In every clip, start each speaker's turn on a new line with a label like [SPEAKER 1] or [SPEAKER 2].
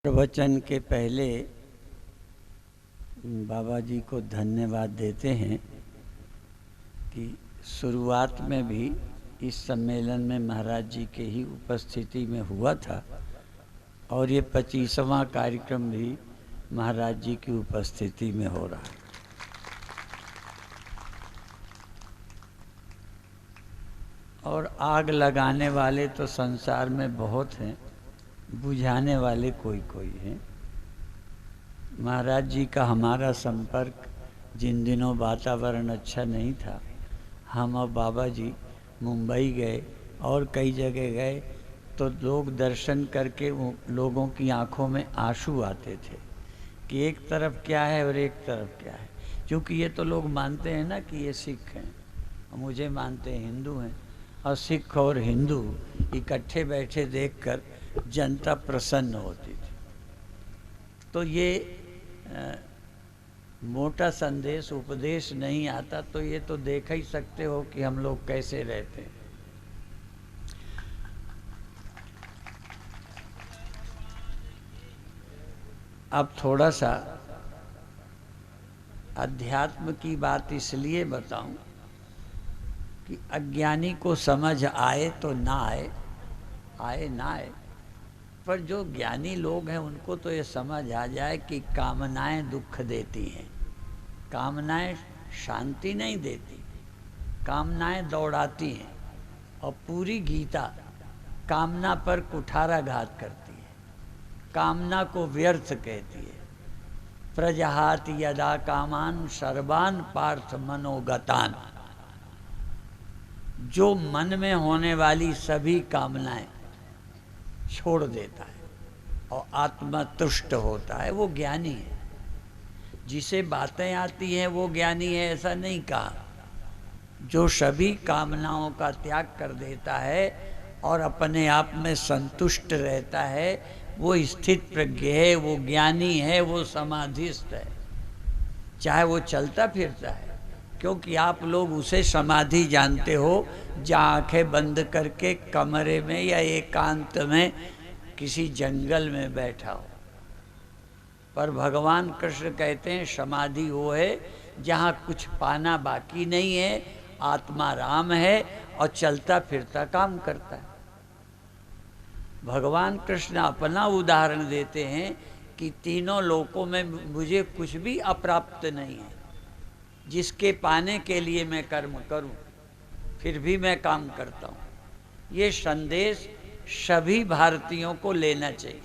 [SPEAKER 1] प्रवचन के पहले बाबा जी को धन्यवाद देते हैं कि शुरुआत में भी इस सम्मेलन में महाराज जी के ही उपस्थिति में हुआ था और ये 25वां कार्यक्रम भी महाराज जी की उपस्थिति में हो रहा है। और आग लगाने वाले तो संसार में बहुत हैं, बुझाने वाले कोई कोई हैं। महाराज जी का हमारा संपर्क जिन दिनों वातावरण अच्छा नहीं था, हम और बाबा जी मुंबई गए और कई जगह गए तो लोग दर्शन करके लोगों की आंखों में आंसू आते थे कि एक तरफ क्या है और एक तरफ क्या है। क्योंकि ये तो लोग मानते हैं ना कि ये सिख हैं, मुझे मानते हैं हिंदू हैं, और सिख और हिंदू इकट्ठे बैठे देखकर जनता प्रसन्न होती थी। तो ये मोटा संदेश उपदेश नहीं आता, तो ये तो देख ही सकते हो कि हम लोग कैसे रहते हैं। अब थोड़ा सा अध्यात्म की बात इसलिए बताऊं कि अज्ञानी को समझ आए तो ना आए, आए ना आए, पर जो ज्ञानी लोग हैं उनको तो ये समझ आ जाए कि कामनाएं दुख देती हैं, कामनाएं शांति नहीं देती, कामनाएं दौड़ाती हैं। और पूरी गीता कामना पर कुठाराघात करती है, कामना को व्यर्थ कहती है। प्रजहात यदा कामान सर्वान पार्थ मनोगतान। जो मन में होने वाली सभी कामनाएं छोड़ देता है और आत्मा तुष्ट होता है, वो ज्ञानी है। जिसे बातें आती हैं वो ज्ञानी है ऐसा नहीं कहा। जो सभी कामनाओं का त्याग कर देता है और अपने आप में संतुष्ट रहता है, वो स्थित प्रज्ञ है, वो ज्ञानी है, वो समाधिस्थ है। चाहे वो चलता फिरता है, क्योंकि आप लोग उसे समाधि जानते हो जहाँ आंखें बंद करके कमरे में या एकांत में किसी जंगल में बैठा हो। पर भगवान कृष्ण कहते हैं समाधि वो है जहाँ कुछ पाना बाकी नहीं है, आत्मा राम है और चलता फिरता काम करता है। भगवान कृष्ण अपना उदाहरण देते हैं कि तीनों लोकों में मुझे कुछ भी अप्राप्त नहीं है, जिसके पाने के लिए मैं कर्म करूं, फिर भी मैं काम करता हूं। ये संदेश सभी भारतीयों को लेना चाहिए,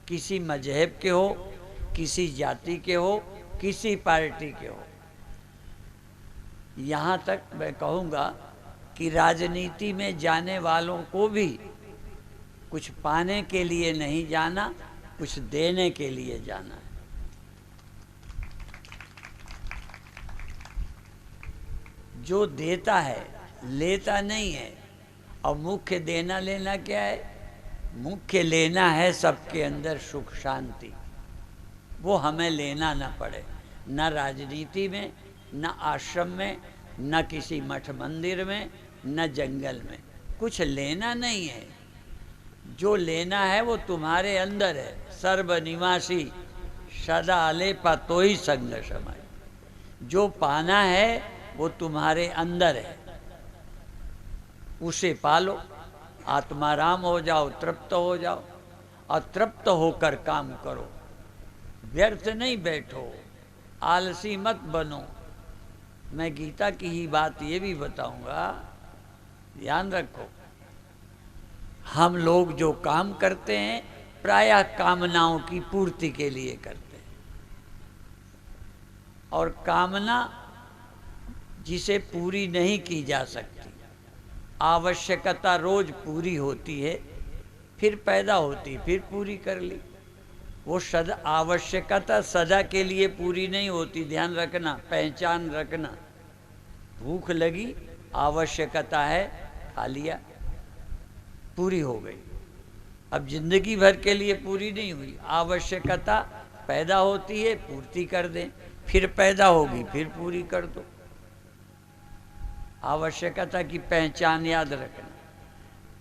[SPEAKER 1] किसी मजहब के हो, किसी जाति के हो, किसी पार्टी के हो। यहाँ तक मैं कहूँगा कि राजनीति में जाने वालों को भी कुछ पाने के लिए नहीं जाना, कुछ देने के लिए जाना है। जो देता है लेता नहीं है। और मुख्य देना लेना क्या है? मुख्य लेना है सबके अंदर सुख शांति। वो हमें लेना ना पड़े, न राजनीति में, न आश्रम में, न किसी मठ मंदिर में, न जंगल में। कुछ लेना नहीं है। जो लेना है वो तुम्हारे अंदर है। सर्वनिवासी सदा आलेपा तो ही संग समय। जो पाना है वो तुम्हारे अंदर है, उसे पालो। आत्माराम हो जाओ, तृप्त हो जाओ और तृप्त होकर काम करो। व्यर्थ नहीं बैठो, आलसी मत बनो। मैं गीता की ही बात ये भी बताऊंगा, ध्यान रखो। हम लोग जो काम करते हैं प्रायः कामनाओं की पूर्ति के लिए करते हैं, और कामना जिसे पूरी नहीं की जा सकती, आवश्यकता रोज पूरी होती है, फिर पैदा होती, फिर पूरी कर ली। वो सदा आवश्यकता सदा के लिए पूरी नहीं होती, ध्यान रखना, पहचान रखना। भूख लगी, आवश्यकता है, खा लिया, पूरी हो गई। अब जिंदगी भर के लिए पूरी नहीं हुई। आवश्यकता पैदा होती है, पूर्ति कर दें, फिर पैदा होगी, फिर पूरी कर दो। आवश्यकता की पहचान याद रखना।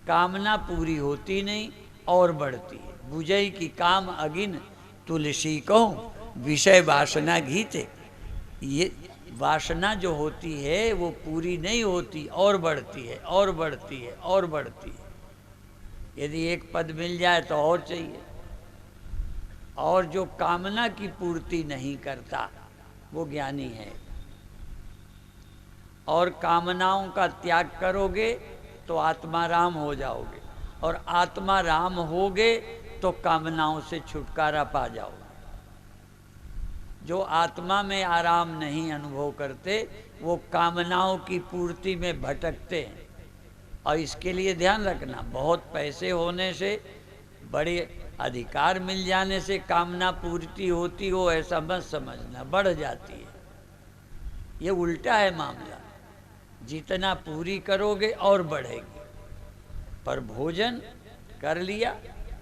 [SPEAKER 1] कामना पूरी होती नहीं और बढ़ती है, बुझई की काम अगिन तुलसी को, विषय वासना घीते। ये वासना जो होती है वो पूरी नहीं होती, और बढ़ती है और बढ़ती है और बढ़ती है। यदि एक पद मिल जाए तो और चाहिए। और जो कामना की पूर्ति नहीं करता वो ज्ञानी है। और कामनाओं का त्याग करोगे तो आत्मा राम हो जाओगे, और आत्मा राम होगे तो कामनाओं से छुटकारा पा जाओगे। जो आत्मा में आराम नहीं अनुभव करते वो कामनाओं की पूर्ति में भटकते हैं। और इसके लिए ध्यान रखना, बहुत पैसे होने से, बड़े अधिकार मिल जाने से कामना पूर्ति होती हो ऐसा मत समझना, बढ़ जाती है। ये उल्टा है मामला, जितना पूरी करोगे और बढ़ेगी। पर भोजन कर लिया,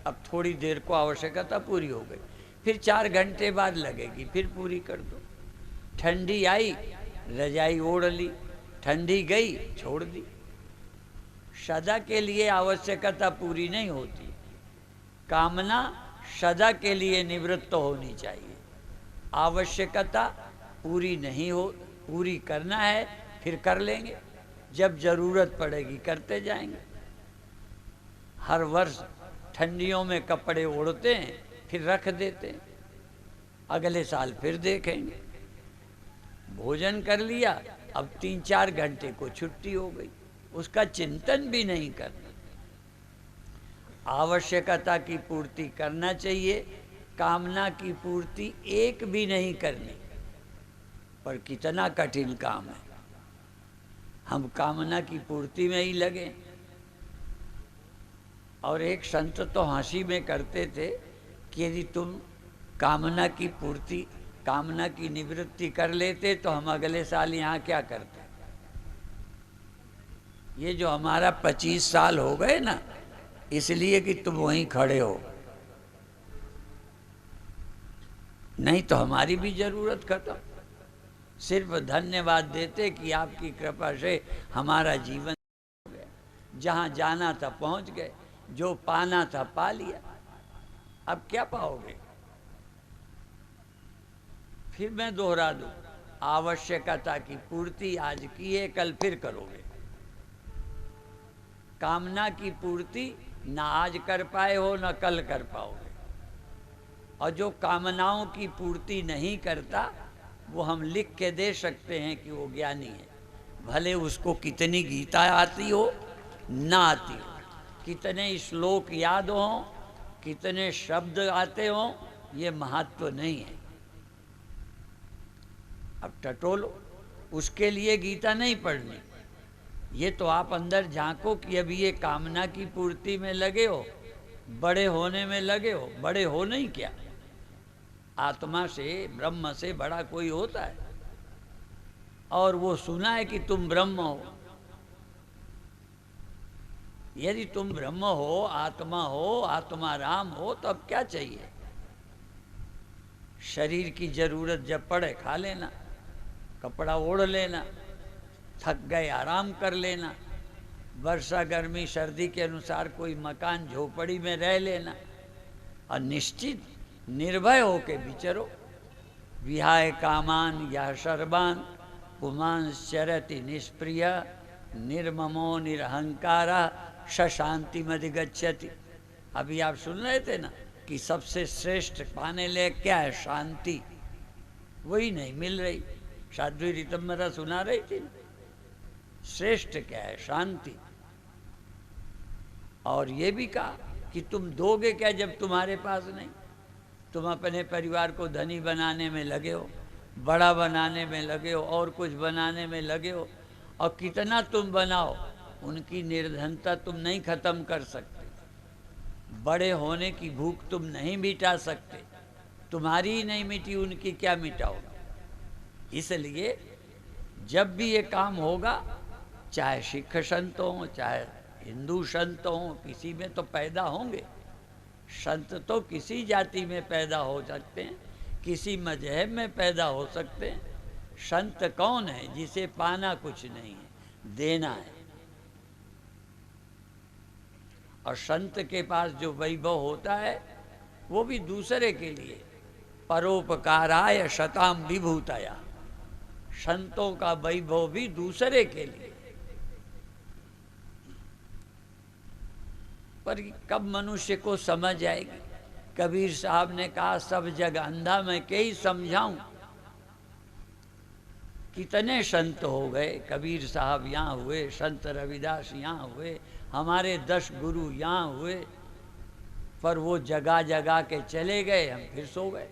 [SPEAKER 1] अब थोड़ी देर को आवश्यकता पूरी हो गई, फिर 4 घंटे बाद लगेगी, फिर पूरी कर दो। ठंडी आई, रजाई ओढ़ ली, ठंडी गई, छोड़ दी। सदा के लिए आवश्यकता पूरी नहीं होती। कामना सदा के लिए निवृत्त होनी चाहिए। आवश्यकता पूरी नहीं हो, पूरी करना है फिर कर लेंगे, जब जरूरत पड़ेगी करते जाएंगे। हर वर्ष ठंडियों में कपड़े ओढ़ते हैं, फिर रख देते हैं, अगले साल फिर देखेंगे। भोजन कर लिया, अब 3-4 घंटे को छुट्टी हो गई, उसका चिंतन भी नहीं करना। आवश्यकता की पूर्ति करना चाहिए, कामना की पूर्ति एक भी नहीं करनी। पर कितना कठिन काम है, हम कामना की पूर्ति में ही लगे। और एक संत तो हंसी में करते थे कि यदि तुम कामना की पूर्ति, कामना की निवृत्ति कर लेते तो हम अगले साल यहाँ क्या करते। ये जो हमारा 25 साल हो गए ना, इसलिए कि तुम वहीं खड़े हो, नहीं तो हमारी भी जरूरत खत्म। सिर्फ धन्यवाद देते कि आपकी कृपा से हमारा जीवन हो गया, जहाँ जाना था पहुँच गए, जो पाना था पा लिया। अब क्या पाओगे। फिर मैं दोहरा दूं, आवश्यकता की पूर्ति आज की है, कल फिर करोगे। कामना की पूर्ति ना आज कर पाए हो ना कल कर पाओगे। और जो कामनाओं की पूर्ति नहीं करता वो हम लिख के दे सकते हैं कि वो ज्ञानी है, भले उसको कितनी गीता आती हो ना आती हो, कितने श्लोक याद हों, कितने शब्द आते हों, ये महत्व नहीं है। अब टटोलो, उसके लिए गीता नहीं पढ़नी। ये तो आप अंदर झांको कि अभी ये कामना की पूर्ति में लगे हो, बड़े होने में लगे हो। बड़े हो नहीं क्या, आत्मा से, ब्रह्म से बड़ा कोई होता है। और वो सुना है कि तुम ब्रह्म हो। यदि तुम ब्रह्म हो, आत्मा राम हो, तो अब क्या चाहिए। शरीर की जरूरत जब पड़े खा लेना, कपड़ा ओढ़ लेना, थक गए आराम कर लेना, वर्षा गर्मी सर्दी के अनुसार कोई मकान झोपड़ी में रह लेना, और निश्चित निर्भय होके विचरो। विहाय कामान या सर्वान पुमांश्चरति निष्प्रिय निर्ममो निरहंकारा शांति मधिगच्छति। अभी आप सुन रहे थे ना कि सबसे श्रेष्ठ पाने ले क्या है, शांति। वही नहीं मिल रही। साध्वी ऋतंबरा सुना रही थी, श्रेष्ठ क्या है, शांति। और ये भी कहा कि तुम दोगे क्या जब तुम्हारे पास नहीं। तुम अपने परिवार को धनी बनाने में लगे हो, बड़ा बनाने में लगे हो, और कुछ बनाने में लगे हो, और कितना तुम बनाओ उनकी निर्धनता तुम नहीं खत्म कर सकते। बड़े होने की भूख तुम नहीं मिटा सकते। तुम्हारी ही नहीं मिटी, उनकी क्या मिटाओगे। इसलिए जब भी ये काम होगा, चाहे सिख संत हों, चाहे हिंदू संत हों, किसी में तो पैदा होंगे। संत तो किसी जाति में पैदा हो सकते हैं, किसी मजहब में पैदा हो सकते हैं। संत कौन है, जिसे पाना कुछ नहीं है, देना है। और संत के पास जो वैभव होता है वो भी दूसरे के लिए। परोपकाराय शताम विभूतया, संतों का वैभव भी दूसरे के लिए। पर कब मनुष्य को समझ आएगी? कबीर साहब ने कहा, सब जग अंधा मैं के ही समझाऊं। कितने संत हो गए, कबीर साहब यहाँ हुए, संत रविदास यहाँ हुए, हमारे 10 गुरु यहाँ हुए, पर वो जगा जगा के चले गए, हम फिर सो गए।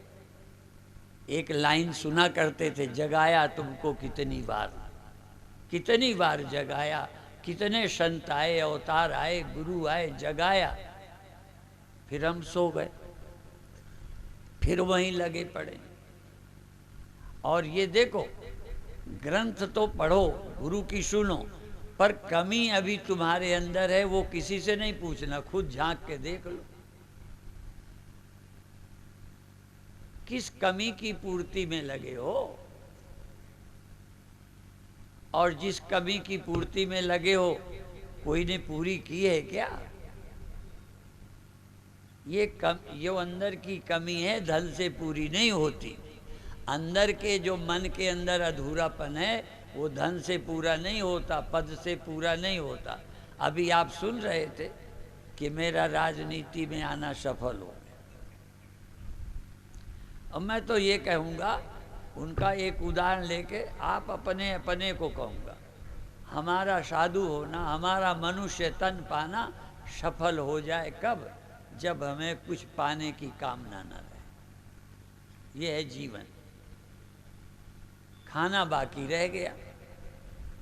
[SPEAKER 1] एक लाइन सुना करते थे, जगाया तुमको कितनी बार जगाया, कितने संत आए, अवतार आए, गुरु आए, जगाया, फिर हम सो गए, फिर वहीं लगे पड़े। और ये देखो, ग्रंथ तो पढ़ो, गुरु की सुनो, पर कमी अभी तुम्हारे अंदर है वो किसी से नहीं पूछना, खुद झांक के देख लो। किस कमी की पूर्ति में लगे हो? और जिस कमी की पूर्ति में लगे हो, कोई ने पूरी की है क्या? ये अंदर की कमी है, धन से पूरी नहीं होती। अंदर के जो मन के अंदर अधूरापन है वो धन से पूरा नहीं होता, पद से पूरा नहीं होता। अभी आप सुन रहे थे कि मेरा राजनीति में आना सफल हो गया। अब मैं तो ये कहूँगा, उनका एक उदाहरण लेके आप अपने अपने को कहूँगा, हमारा साधु होना, हमारा मनुष्य तन पाना सफल हो जाए कब? जब हमें कुछ पाने की कामना न रहे। ये है जीवन। खाना बाकी रह गया,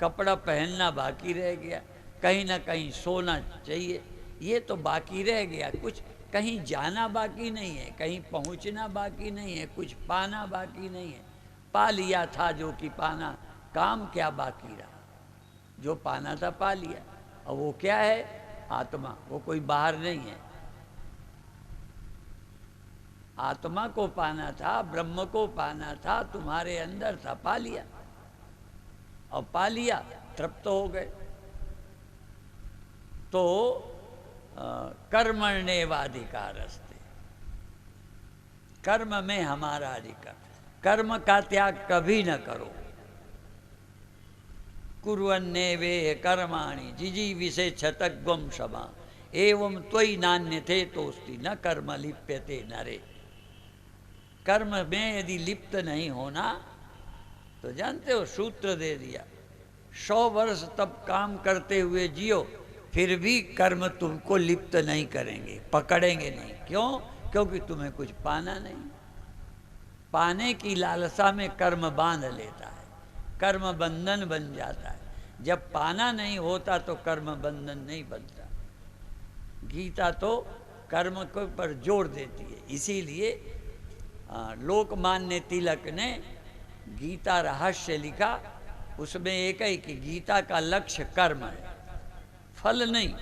[SPEAKER 1] कपड़ा पहनना बाकी रह गया, कहीं ना कहीं सोना चाहिए, ये तो बाकी रह गया। कुछ कहीं जाना बाकी नहीं है, कहीं पहुंचना बाकी नहीं है, कुछ पाना बाकी नहीं है। पा लिया था जो कि पाना, काम क्या बाकी रहा? जो पाना था पा लिया। और वो क्या है? आत्मा। वो कोई बाहर नहीं है। आत्मा को पाना था, ब्रह्म को पाना था, तुम्हारे अंदर था, पा लिया। और पा लिया, तृप्त हो गए। तो कर्मण्येवाधिकारस्ते, कर्म में हमारा अधिकार। कर्म का त्याग कभी न करो। कुर्वन्नेवे कर्माणि जिजीविषे क्षतग्वम क्षमा एवं त्वयि नान्यथे तोस्ति न कर्म लिप्यते नरे। कर्म में यदि लिप्त नहीं होना तो जानते हो, सूत्र दे दिया, 100 वर्ष तब काम करते हुए जियो, फिर भी कर्म तुमको लिप्त नहीं करेंगे, पकड़ेंगे नहीं। क्यों? क्योंकि तुम्हें कुछ पाना नहीं। पाने की लालसा में कर्म बांध लेता है, कर्म बंधन बन जाता है। जब पाना नहीं होता तो कर्म बंधन नहीं बनता। गीता तो कर्म को पर जोर देती है। इसीलिए लोकमान्य तिलक ने गीता रहस्य लिखा, उसमें एक ही कि गीता का लक्ष्य कर्म है, फल नहीं।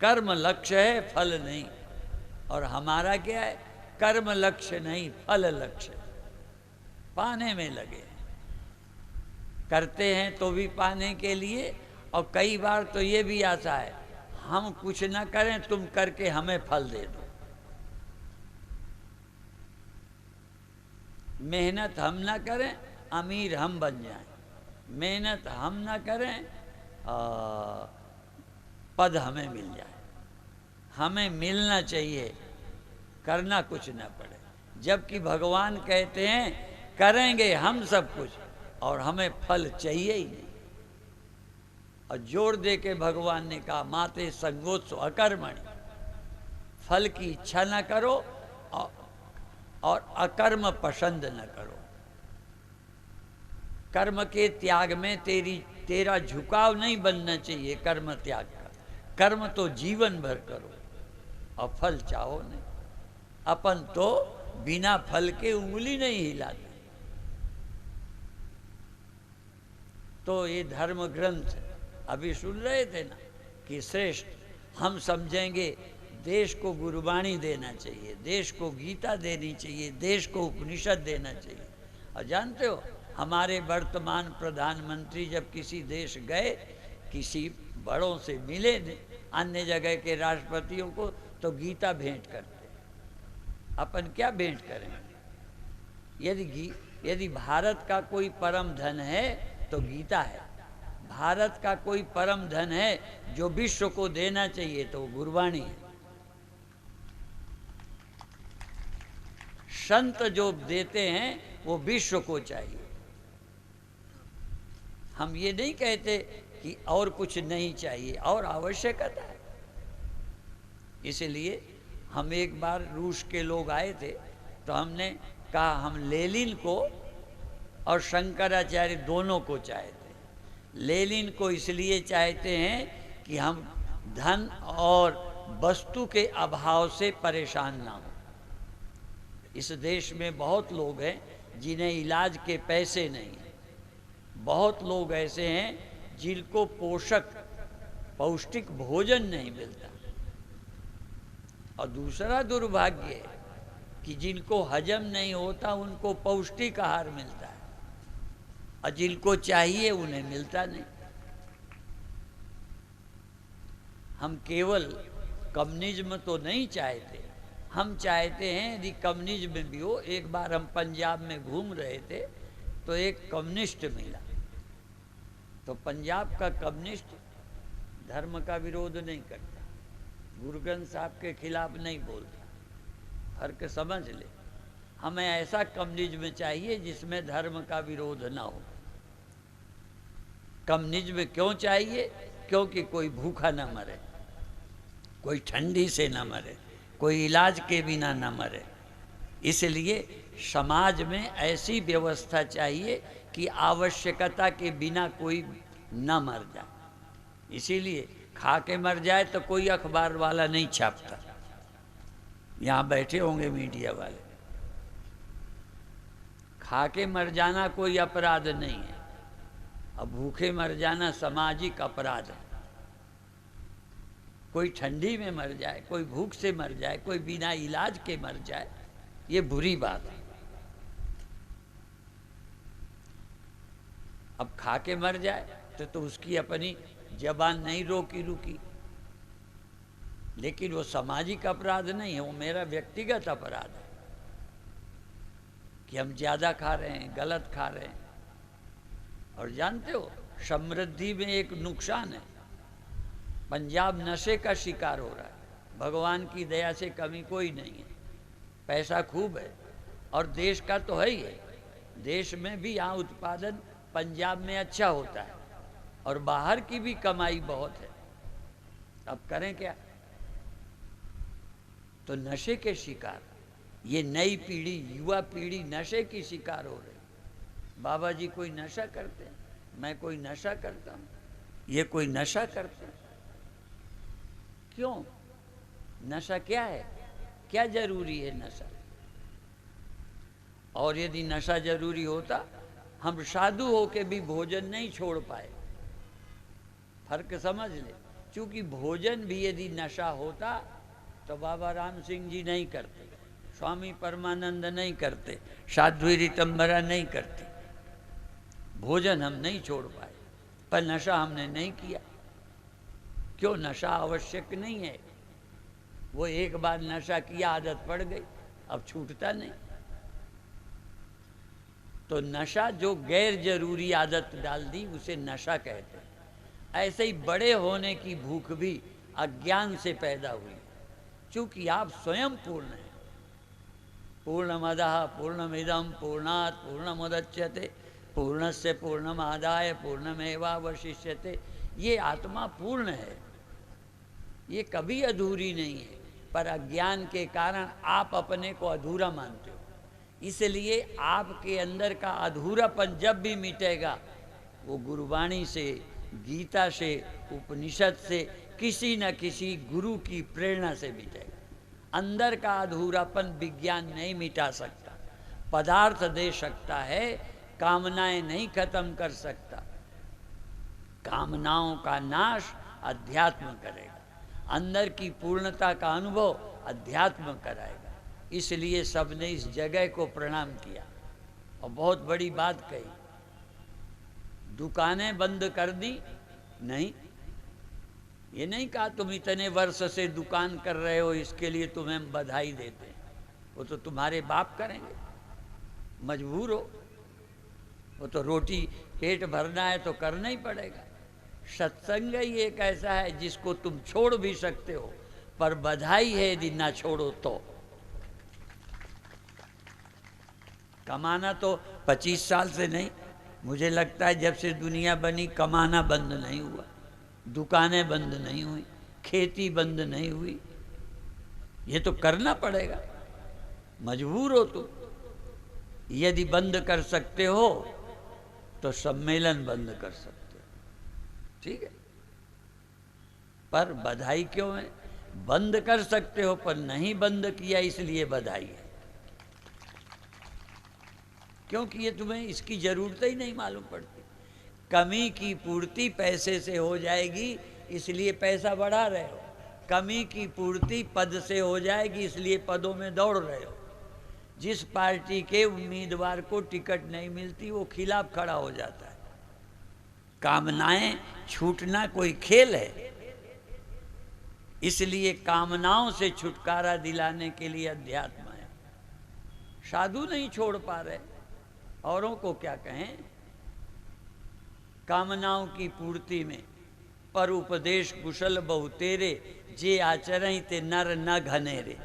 [SPEAKER 1] कर्म लक्ष्य है, फल नहीं। और हमारा क्या है? कर्म लक्ष्य नहीं, फल लक्ष्य। पाने में लगे, करते हैं तो भी पाने के लिए। और कई बार तो ये भी आता है, हम कुछ ना करें, तुम करके हमें फल दे दो। मेहनत हम ना करें, अमीर हम बन जाएं। मेहनत हम ना करें, पद हमें मिल जाए। हमें मिलना चाहिए, करना कुछ ना पड़े। जबकि भगवान कहते हैं करेंगे हम सब कुछ और हमें फल चाहिए ही नहीं। और जोर दे के भगवान ने कहा, माते संगोत्सव अकर्मणि, फल की इच्छा ना करो और अकर्म पसंद न करो। कर्म के त्याग में तेरा झुकाव नहीं बनना चाहिए। कर्म त्याग का, कर्म तो जीवन भर करो और फल चाहो नहीं। अपन तो बिना फल के उंगली नहीं हिलाते। तो ये धर्म ग्रंथ अभी सुन रहे थे ना कि श्रेष्ठ, हम समझेंगे देश को गुरुवाणी देना चाहिए, देश को गीता देनी चाहिए, देश को उपनिषद देना चाहिए। और जानते हो, हमारे वर्तमान प्रधानमंत्री जब किसी देश गए, किसी बड़ों से मिले अन्य जगह के राष्ट्रपतियों को, तो गीता भेंट करते। अपन क्या भेंट करेंगे? यदि भारत का कोई परम धन है तो गीता है। भारत का कोई परम धन है जो विश्व को देना चाहिए तो वो गुरबाणी है। संत जो देते हैं वो विश्व को चाहिए। हम ये नहीं कहते कि और कुछ नहीं चाहिए, और आवश्यकता है। इसलिए हम एक बार रूस के लोग आए थे तो हमने कहा हम लेनिन को और शंकराचार्य दोनों को चाहते। लेनिन को इसलिए चाहते हैं कि हम धन और वस्तु के अभाव से परेशान ना हो। इस देश में बहुत लोग हैं जिन्हें इलाज के पैसे नहीं हैं। बहुत लोग ऐसे हैं जिनको पौष्टिक भोजन नहीं मिलता। और दूसरा दुर्भाग्य है कि जिनको हजम नहीं होता उनको पौष्टिक आहार मिलता है, और जिनको चाहिए उन्हें मिलता नहीं। हम केवल कम्युनिज्म तो नहीं चाहते, हम चाहते हैं यदि कम्युनिज्म भी हो। एक बार हम पंजाब में घूम रहे थे तो एक कम्युनिस्ट मिला। तो पंजाब का कम्युनिस्ट धर्म का विरोध नहीं करता, गुरु ग्रंथ साहब के खिलाफ नहीं बोलता। फर्क समझ ले। हमें ऐसा कम्युनिज्म चाहिए जिसमें धर्म का विरोध ना हो। कम्युनिज्म क्यों चाहिए? क्योंकि कोई भूखा ना मरे, कोई ठंडी से ना मरे, कोई इलाज के बिना ना मरे। इसलिए समाज में ऐसी व्यवस्था चाहिए कि आवश्यकता के बिना कोई न मर जाए। इसीलिए खा के मर जाए तो कोई अखबार वाला नहीं छापता। यहाँ बैठे होंगे मीडिया वाले। खा के मर जाना कोई अपराध नहीं है, अब भूखे मर जाना सामाजिक अपराध है। कोई ठंडी में मर जाए, कोई भूख से मर जाए, कोई बिना इलाज के मर जाए, ये बुरी बात है। अब खा के मर जाए तो उसकी अपनी जबान नहीं रुकी, लेकिन वो सामाजिक अपराध नहीं है, वो मेरा व्यक्तिगत अपराध है कि हम ज़्यादा खा रहे हैं, गलत खा रहे हैं। और जानते हो समृद्धि में एक नुकसान है। पंजाब नशे का शिकार हो रहा है। भगवान की दया से कमी कोई नहीं है, पैसा खूब है, और देश का तो है ही है। देश में भी यहाँ उत्पादन पंजाब में अच्छा होता है, और बाहर की भी कमाई बहुत है। अब करें क्या? तो नशे के शिकार ये नई पीढ़ी, युवा पीढ़ी नशे की शिकार हो रही। बाबा जी कोई नशा करते हैं, मैं कोई नशा करता हूँ, ये कोई नशा करते हैं। क्यों? नशा क्या है? क्या जरूरी है नशा? और यदि नशा जरूरी होता हम साधु होके भी भोजन नहीं छोड़ पाए। फर्क समझ ले। क्योंकि भोजन भी यदि नशा होता तो बाबा राम सिंह जी नहीं करते, स्वामी परमानंद नहीं करते, साध्वी ऋतंभरा नहीं करती। भोजन हम नहीं छोड़ पाए, पर नशा हमने नहीं किया। क्यों? नशा आवश्यक नहीं है। वो एक बार नशा किया, आदत पड़ गई, अब छूटता नहीं। तो नशा जो गैर जरूरी आदत डाल दी उसे नशा कहते हैं। ऐसे ही बड़े होने की भूख भी अज्ञान से पैदा हुई, क्योंकि आप स्वयं पूर्ण हैं। पूर्णमदः पूर्णमिदं पूर्णात् पूर्णमुदच्यते पूर्णस्य पूर्णमादाय पूर्णमेवावशिष्यते। ये आत्मा पूर्ण है, ये कभी अधूरी नहीं है, पर अज्ञान के कारण आप अपने को अधूरा मानते हो। इसलिए आपके अंदर का अधूरापन जब भी मिटेगा वो गुरुवाणी से, गीता से, उपनिषद से, किसी न किसी गुरु की प्रेरणा से मिटेगा। अंदर का अधूरापन विज्ञान नहीं मिटा सकता, पदार्थ दे सकता है, कामनाएं नहीं खत्म कर सकता। कामनाओं का नाश अध्यात्म करेगा, अंदर की पूर्णता का अनुभव अध्यात्म कराएगा। इसलिए सबने इस जगह को प्रणाम किया और बहुत बड़ी बात कही। दुकानें बंद कर दी नहीं, ये नहीं कहा तुम इतने वर्ष से दुकान कर रहे हो इसके लिए तुम्हें बधाई देते हैं। वो तो तुम्हारे बाप करेंगे, मजबूर हो। वो तो रोटी पेट भरना है तो करना ही पड़ेगा। सत्संग ही एक ऐसा है जिसको तुम छोड़ भी सकते हो, पर बधाई है यदि ना छोड़ो तो। कमाना तो 25 साल से नहीं, मुझे लगता है जब से दुनिया बनी कमाना बंद नहीं हुआ, दुकानें बंद नहीं हुई, खेती बंद नहीं हुई। ये तो करना पड़ेगा, मजबूर हो तुम। यदि बंद कर सकते हो तो सम्मेलन बंद कर सकते हो, ठीक है। पर बधाई क्यों है? बंद कर सकते हो पर नहीं बंद किया इसलिए बधाई है, क्योंकि ये तुम्हें इसकी जरूरत ही नहीं मालूम पड़ती। कमी की पूर्ति पैसे से हो जाएगी इसलिए पैसा बढ़ा रहे हो, कमी की पूर्ति पद से हो जाएगी इसलिए पदों में दौड़ रहे हो। जिस पार्टी के उम्मीदवार को टिकट नहीं मिलती वो खिलाफ खड़ा हो जाता है। कामनाएं छूटना कोई खेल है, इसलिए कामनाओं से छुटकारा दिलाने के लिए अध्यात्म है। साधु नहीं छोड़ पा रहे, औरों को क्या कहें। कामनाओं की पूर्ति में पर उपदेश कुशल बहु तेरे, जे आचरण ते नर न घनेरे।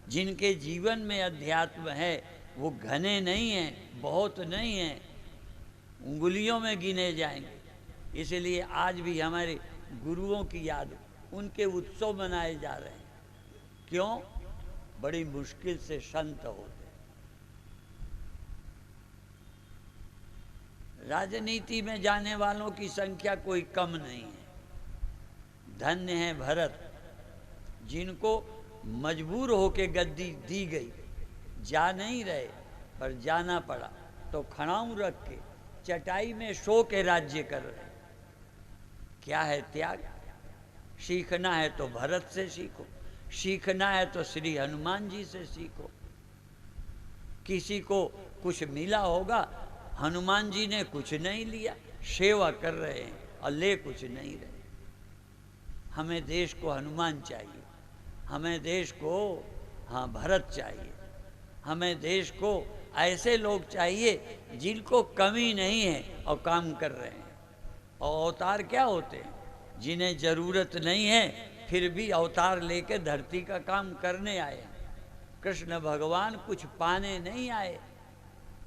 [SPEAKER 1] जिनके जीवन में अध्यात्म है वो घने नहीं हैं, बहुत नहीं हैं, उंगलियों में गिने जाएंगे। इसलिए आज भी हमारे गुरुओं की याद, उनके उत्सव मनाए जा रहे हैं। क्यों? बड़ी मुश्किल से संत होते। राजनीति में जाने वालों की संख्या कोई कम नहीं है। धन्य है भरत जिनको मजबूर होके गद्दी दी गई, जा नहीं रहे पर जाना पड़ा तो खड़ाऊं रख के चटाई में सो के राज्य कर रहे। क्या है त्याग? सीखना है तो भरत से सीखो, सीखना है तो श्री हनुमान जी से सीखो। किसी को कुछ मिला होगा, हनुमान जी ने कुछ नहीं लिया, सेवा कर रहे हैं और ले कुछ नहीं रहे। हमें देश को हनुमान चाहिए, हमें देश को भरत चाहिए, हमें देश को ऐसे लोग चाहिए जिनको कमी नहीं है और काम कर रहे हैं। और अवतार क्या होते हैं? जिन्हें ज़रूरत नहीं है फिर भी अवतार लेके धरती का काम करने आए। कृष्ण भगवान कुछ पाने नहीं आए,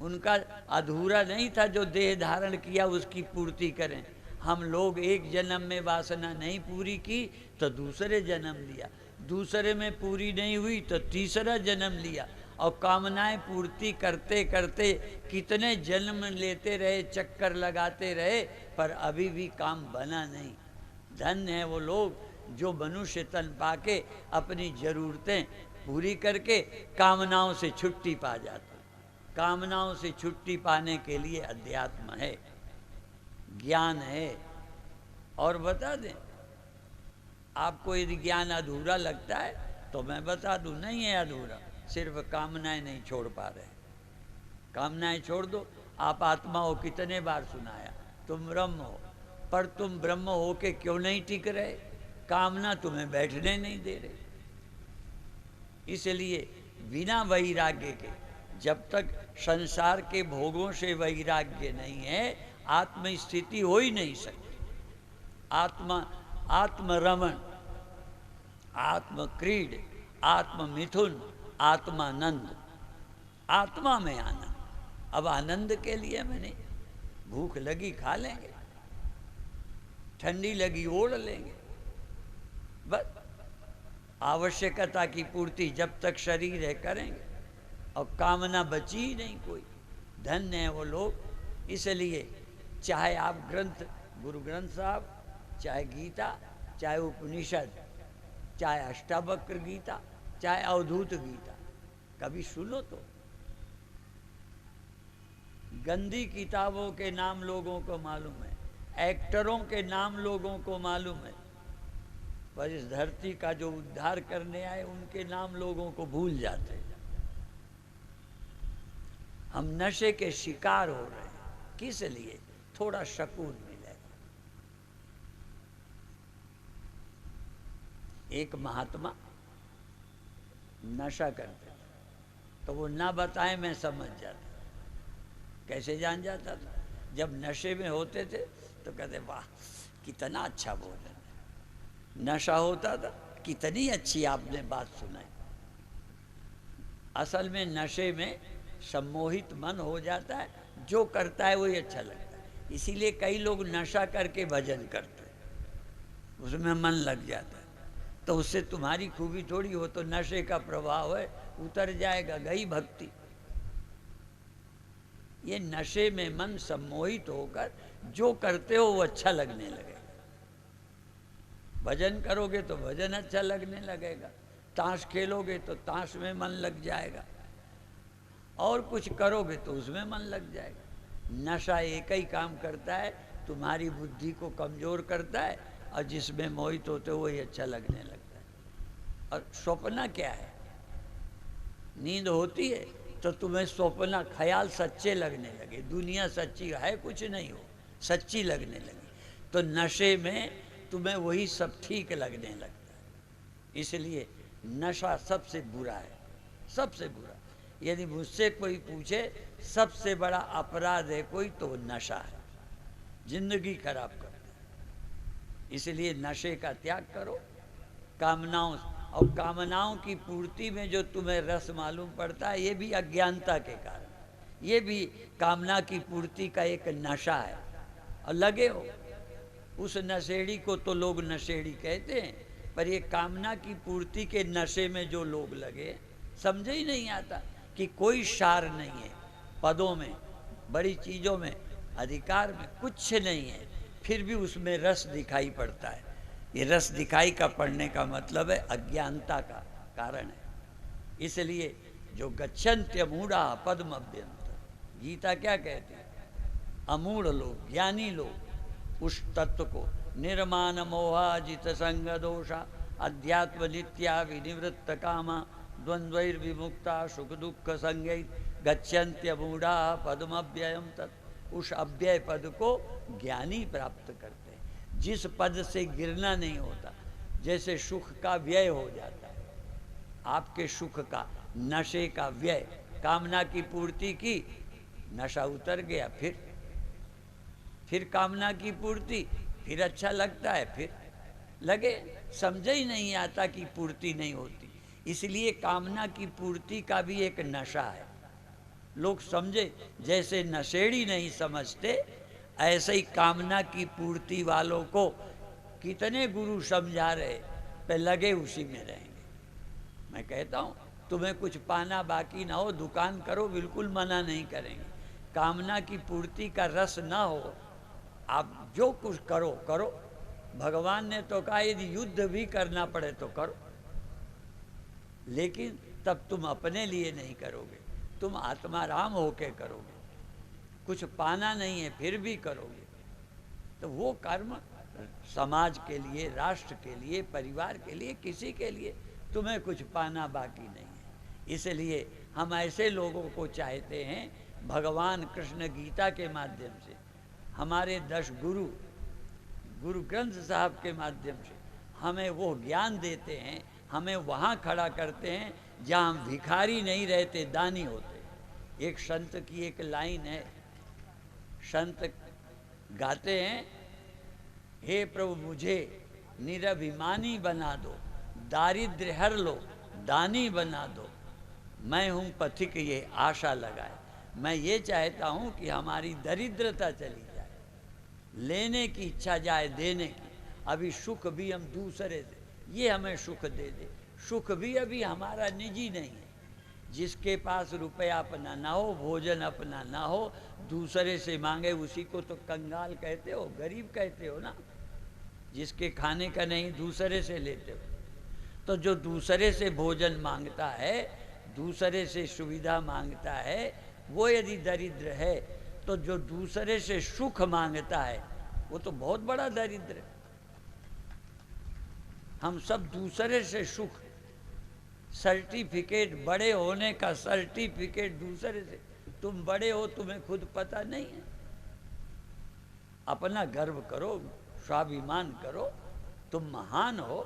[SPEAKER 1] उनका अधूरा नहीं था जो देह धारण किया उसकी पूर्ति करें। हम लोग एक जन्म में वासना नहीं पूरी की तो दूसरे जन्म लिया, दूसरे में पूरी नहीं हुई तो तीसरा जन्म लिया, और कामनाएं पूर्ति करते करते कितने जन्म लेते रहे, चक्कर लगाते रहे, पर अभी भी काम बना नहीं। धन्य है वो लोग जो मनुष्य तन पाके अपनी जरूरतें पूरी करके कामनाओं से छुट्टी पा जाते। कामनाओं से छुट्टी पाने के लिए अध्यात्म है, ज्ञान है। और बता दें, आपको यदि ज्ञान अधूरा लगता है तो मैं बता दूं, नहीं है अधूरा, सिर्फ कामनाएं नहीं छोड़ पा रहे। कामनाएं छोड़ दो, आप आत्मा हो, कितने बार सुनाया, तुम ब्रह्म हो, पर तुम ब्रह्म हो के क्यों नहीं टिक रहे? कामना तुम्हें बैठने नहीं दे रही। इसलिए बिना वैराग्य के, जब तक संसार के भोगों से वैराग्य नहीं है, आत्म स्थिति हो ही नहीं सकती। आत्मरमण, आत्म क्रीड, आत्म मिथुन, आत्मानंद, आत्मा में आना। अब आनंद के लिए मैंने भूख लगी खा लेंगे, ठंडी लगी ओढ़ लेंगे, बस आवश्यकता की पूर्ति जब तक शरीर है करेंगे, और कामना बची ही नहीं कोई। धन्य है वो लोग। इसलिए चाहे आप ग्रंथ, गुरु ग्रंथ साहब, चाहे गीता, चाहे उपनिषद, चाहे अष्टावक्र गीता, चाहे अवधूत गीता, कभी सुनो तो। गंदी किताबों के नाम लोगों को मालूम है, एक्टरों के नाम लोगों को मालूम है, पर इस धरती का जो उद्धार करने आए उनके नाम लोगों को भूल जाते हैं। हम नशे के शिकार हो रहे हैं। किस लिए? थोड़ा सुकून मिले। एक महात्मा नशा करते थे, तो वो ना बताए मैं समझ जाता। कैसे जान जाता था? जब नशे में होते थे तो कहते वाह कितना अच्छा भोजन है। नशा होता था, कितनी अच्छी आपने बात सुनाई। असल में नशे में सम्मोहित मन हो जाता है, जो करता है वही अच्छा लगता है। इसीलिए कई लोग नशा करके भजन करते हैं, उसमें मन लग जाता है। तो उससे तुम्हारी खूबी थोड़ी हो, तो नशे का प्रभाव है, उतर जाएगा, गई भक्ति। ये नशे में मन सम्मोहित होकर जो करते हो वो अच्छा लगने लगेगा। भजन करोगे तो भजन अच्छा लगने लगेगा, ताश खेलोगे तो ताश में मन लग जाएगा, और कुछ करोगे तो उसमें मन लग जाएगा। नशा एक ही काम करता है, तुम्हारी बुद्धि को कमज़ोर करता है, और जिसमें मोहित होते हो वही अच्छा लगने लगता है। और स्वप्न क्या है? नींद होती है तो तुम्हें स्वप्न ख्याल सच्चे लगने लगे, दुनिया सच्ची है कुछ नहीं हो, सच्ची लगने लगी। तो नशे में तुम्हें वही सब ठीक लगने लगता है। इसलिए नशा सबसे बुरा है, सबसे बुरा। यदि मुझसे कोई पूछे सबसे बड़ा अपराध है कोई, तो वो नशा है, जिंदगी खराब करता है। इसलिए नशे का त्याग करो। कामनाओं, और कामनाओं की पूर्ति में जो तुम्हें रस मालूम पड़ता है, ये भी अज्ञानता के कारण। ये भी कामना की पूर्ति का एक नशा है। और लगे हो उस नशेड़ी को, तो लोग नशेड़ी कहते हैं, पर ये कामना की पूर्ति के नशे में जो लोग लगे, समझे ही नहीं आता कि कोई सार नहीं है, पदों में, बड़ी चीज़ों में, अधिकार में कुछ नहीं है, फिर भी उसमें रस दिखाई पड़ता है। ये रस दिखाई का पड़ने का मतलब है अज्ञानता का कारण है। इसलिए जो गच्छन्त्य मूढ़ा पद्मभ्यंतर, गीता क्या कहती है? अमूढ़ लोग, ज्ञानी लोग उस तत्व को निर्माण मोहाजित संग दोषा अध्यात्म नित्या विनिवृत्त कामा द्वंद्वैर्विमुक्ता सुख दुख संगै गच्छन्त्य मूढ़ा पद्मव्ययम तत्। उस अव्यय पद को ज्ञानी प्राप्त करते हैं, जिस पद से गिरना नहीं होता। जैसे सुख का व्यय हो जाता है, आपके सुख का, नशे का व्यय, कामना की पूर्ति की, नशा उतर गया, फिर कामना की पूर्ति, फिर अच्छा लगता है, फिर लगे, समझे ही नहीं आता कि पूर्ति नहीं होती। इसलिए कामना की पूर्ति का भी एक नशा है। लोग समझे, जैसे नशेड़ी नहीं समझते, ऐसे ही कामना की पूर्ति वालों को कितने गुरु समझा रहे, पे लगे उसी में रहेंगे। मैं कहता हूँ तुम्हें कुछ पाना बाकी ना हो, दुकान करो, बिल्कुल मना नहीं करेंगे। कामना की पूर्ति का रस ना हो, आप जो कुछ करो करो। भगवान ने तो कहा यदि युद्ध भी करना पड़े तो करो, लेकिन तब तुम अपने लिए नहीं करोगे, तुम आत्माराम होके करोगे। कुछ पाना नहीं है फिर भी करोगे, तो वो कर्म समाज के लिए, राष्ट्र के लिए, परिवार के लिए, किसी के लिए तुम्हें कुछ पाना बाकी नहीं है। इसलिए हम ऐसे लोगों को चाहते हैं, भगवान कृष्ण गीता के माध्यम से, हमारे 10 गुरु, गुरु ग्रंथ साहब के माध्यम से हमें वो ज्ञान देते हैं, हमें वहाँ खड़ा करते हैं जहाँ हम भिखारी नहीं रहते, दानी होते। एक संत की एक लाइन है, संत गाते हैं, हे प्रभु मुझे निरभिमानी बना दो, दारिद्र्य हर लो, दानी बना दो, मैं हूँ पथिक ये आशा लगाए। मैं ये चाहता हूँ कि हमारी दरिद्रता चली जाए, लेने की इच्छा जाए, देने की। अभी सुख भी हम दूसरे से, ये हमें सुख दे दे, सुख भी अभी हमारा निजी नहीं है। जिसके पास रुपया अपना ना हो, भोजन अपना ना हो, दूसरे से मांगे, उसी को तो कंगाल कहते हो, गरीब कहते हो ना। जिसके खाने का नहीं दूसरे से लेते हो। तो जो दूसरे से भोजन मांगता है, दूसरे से सुविधा मांगता है, वो यदि दरिद्र है, तो जो दूसरे से सुख मांगता है वो तो बहुत बड़ा दरिद्र है। हम सब दूसरे से सुख, सर्टिफिकेट, बड़े होने का सर्टिफिकेट दूसरे से। तुम बड़े हो, तुम्हें खुद पता नहीं है। अपना गर्व करो, स्वाभिमान करो, तुम महान हो,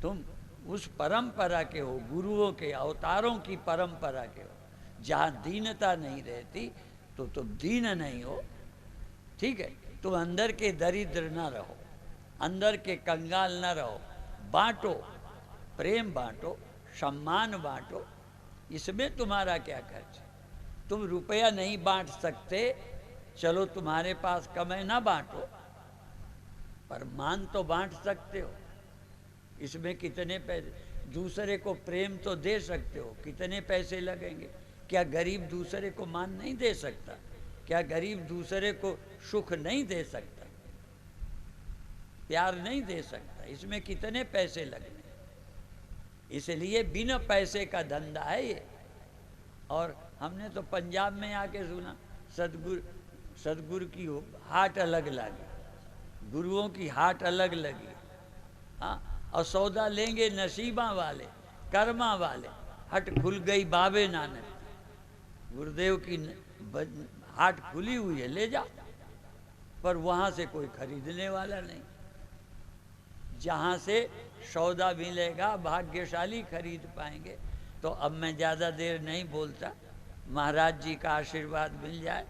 [SPEAKER 1] तुम उस परंपरा के हो, गुरुओं के, अवतारों की परंपरा के हो। जहाँ दीनता नहीं रहती तो तुम दीन नहीं हो, ठीक है। तुम अंदर के दरिद्र न रहो, अंदर के कंगाल न रहो। बांटो, प्रेम बांटो, सम्मान बांटो, इसमें तुम्हारा क्या खर्च है। तुम रुपया नहीं बांट सकते, चलो तुम्हारे पास कम है, ना बांटो, पर मान तो बांट सकते हो। इसमें कितने पैसे, दूसरे को प्रेम तो दे सकते हो, कितने पैसे लगेंगे। क्या गरीब दूसरे को मान नहीं दे सकता? क्या गरीब दूसरे को सुख नहीं दे सकता, प्यार नहीं दे सकता? इसमें कितने पैसे लगेंगे। इसलिए बिना पैसे का धंधा है ये। और हमने तो पंजाब में आके सुना, सदगुरु की हाट अलग लगी, गुरुओं की हाट अलग लगी। हाँ, और सौदा लेंगे नसीबा वाले, कर्मा वाले। हट खुल गई बाबे नानक, गुरुदेव की हाट खुली हुई है, ले जाओ, पर वहाँ से कोई खरीदने वाला नहीं। जहाँ से सौदा मिलेगा भाग्यशाली खरीद पाएंगे। तो अब मैं ज़्यादा देर नहीं बोलता, महाराज जी का आशीर्वाद मिल जाए।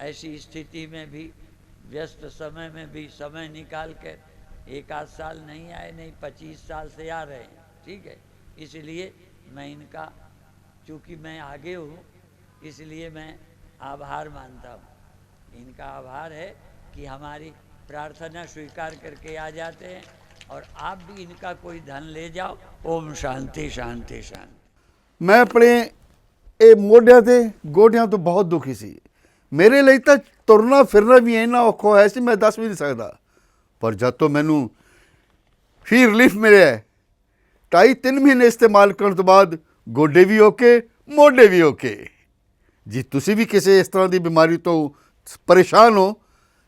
[SPEAKER 1] ऐसी स्थिति में भी, व्यस्त समय में भी समय निकाल कर, एक आध साल नहीं आए, नहीं 25 साल से आ रहे हैं, ठीक है। इसलिए मैं इनका, चूँकि मैं आगे हूँ, इसलिए मैं आभार मानता हूँ। इनका आभार है कि हमारी प्रार्थना स्वीकार करके आ जाते हैं। और आप भी इनका कोई धन ले जाओ। ओम शांति शांति शांति।
[SPEAKER 2] मैं अपने ਇਹ ਮੋਢਿਆਂ ਤੇ ਗੋਡਿਆਂ ਤੋਂ ਬਹੁਤ ਦੁਖੀ ਸੀ। ਮੇਰੇ ਲਈ ਤਾਂ ਤੁਰਨਾ ਫਿਰਨਾ ਵੀ ਇੰਨਾ ਔਖਾ ਹੋਇਆ ਸੀ, ਮੈਂ ਦੱਸ ਵੀ ਨਹੀਂ ਸਕਦਾ। ਪਰ ਜਦ ਤੋਂ ਮੈਨੂੰ ਫੀ ਰਿਲੀਫ ਮਿਲਿਆ, 2.5-3 ਮਹੀਨੇ ਇਸਤੇਮਾਲ ਕਰਨ ਤੋਂ ਬਾਅਦ ਗੋਡੇ ਵੀ ਓਕੇ, ਮੋਢੇ ਵੀ ਓਕੇ। ਜੀ ਤੁਸੀਂ ਵੀ ਕਿਸੇ ਇਸ ਤਰ੍ਹਾਂ ਦੀ ਬਿਮਾਰੀ ਤੋਂ ਪਰੇਸ਼ਾਨ ਹੋ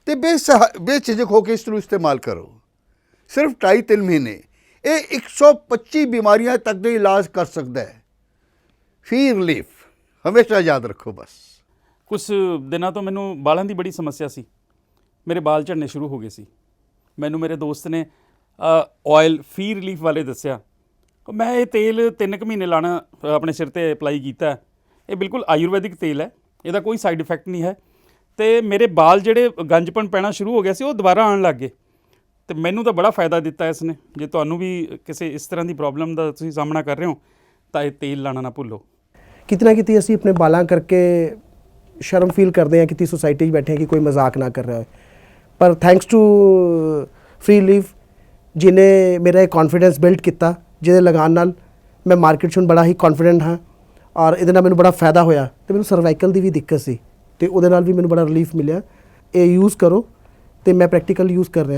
[SPEAKER 2] ਤੇ ਬੇਝਿਜਕ ਹੋ ਕੇ ਇਸ ਨੂੰ ਇਸਤੇਮਾਲ ਕਰੋ। ਸਿਰਫ 2.5-3 ਮਹੀਨੇ ਇਹ 125 ਬਿਮਾਰੀਆਂ ਤੱਕ ਦਾ ਇਲਾਜ ਕਰ ਸਕਦਾ ਹੈ। ਫੀ ਰਿਲੀਫ ਹਮੇਸ਼ਾ ਯਾਦ ਰੱਖੋ। ਬਸ
[SPEAKER 3] ਕੁਛ ਦਿਨਾਂ ਤੋਂ ਮੈਨੂੰ ਬਾਲਾਂ ਦੀ ਬੜੀ ਸਮੱਸਿਆ ਸੀ, ਮੇਰੇ ਬਾਲ ਝੜਨੇ ਸ਼ੁਰੂ ਹੋ ਗਏ ਸੀ। ਮੈਨੂੰ ਮੇਰੇ ਦੋਸਤ ਨੇ ਆਇਲ ਫੀ ਰਿਲੀਫ ਵਾਲੇ ਦੱਸਿਆ। ਮੈਂ ਇਹ ਤੇਲ 3 ਕੁ ਮਹੀਨੇ ਲਾਣਾ ਆਪਣੇ ਸਿਰ ਤੇ ਅਪਲਾਈ ਕੀਤਾ। ਇਹ ਬਿਲਕੁਲ ਆਯੁਰਵੈਦਿਕ ਤੇਲ ਹੈ, ਇਹਦਾ ਕੋਈ ਸਾਈਡ ਇਫੈਕਟ ਨਹੀਂ ਹੈ। ਅਤੇ ਮੇਰੇ ਬਾਲ ਜਿਹੜੇ ਗੰਜਪਣ ਪੈਣਾ ਸ਼ੁਰੂ ਹੋ ਗਿਆ ਸੀ, ਉਹ ਦੁਬਾਰਾ ਆਉਣ ਲੱਗ ਗਏ। ਅਤੇ ਮੈਨੂੰ ਤਾਂ ਬੜਾ ਫਾਇਦਾ ਦਿੱਤਾ ਇਸ ਨੇ। ਜੇ ਤੁਹਾਨੂੰ ਵੀ ਕਿਸੇ ਇਸ ਤਰ੍ਹਾਂ ਦੀ ਪ੍ਰੋਬਲਮ ਦਾ ਤੁਸੀਂ ਸਾਹਮਣਾ ਕਰ ਰਹੇ ਹੋ ਤਾਂ ਇਹ ਤੇਲ ਲਾਣਾ ਨਾ ਭੁੱਲੋ।
[SPEAKER 4] ਕਿਤਨਾ ਕਿਤੇ ਅਸੀਂ ਆਪਣੇ ਬਾਲਾਂ ਕਰਕੇ ਸ਼ਰਮ ਫੀਲ ਕਰਦੇ ਹਾਂ, ਕਿਤੇ ਸੋਸਾਇਟੀ 'ਚ ਬੈਠੇ ਹਾਂ ਕਿ ਕੋਈ ਮਜ਼ਾਕ ਨਾ ਕਰ ਰਿਹਾ ਹੋਏ। ਪਰ ਥੈਂਕਸ ਟੂ ਫ੍ਰੀ ਲੀਫ ਜਿਹਨੇ ਮੇਰਾ ਇਹ ਕੌਨਫੀਡੈਂਸ ਬਿਲਡ ਕੀਤਾ, ਜਿਹਦੇ ਲਗਾਉਣ ਨਾਲ ਮੈਂ ਮਾਰਕੀਟ 'ਚ ਹੁਣ ਬੜਾ ਹੀ ਕੌਨਫੀਡੈਂਟ ਹਾਂ। ਔਰ ਇਹਦੇ ਨਾਲ ਮੈਨੂੰ ਬੜਾ ਫਾਇਦਾ ਹੋਇਆ। ਅਤੇ ਮੈਨੂੰ ਸਰਵਾਈਕਲ ਦੀ ਵੀ ਦਿੱਕਤ ਸੀ, ਅਤੇ ਉਹਦੇ ਨਾਲ ਵੀ ਮੈਨੂੰ ਬੜਾ ਰਿਲੀਫ ਮਿਲਿਆ। ਇਹ ਯੂਜ਼ ਕਰੋ, ਅਤੇ ਮੈਂ ਪ੍ਰੈਕਟੀਕਲ ਯੂਜ਼ ਕਰ ਰਿਹਾ।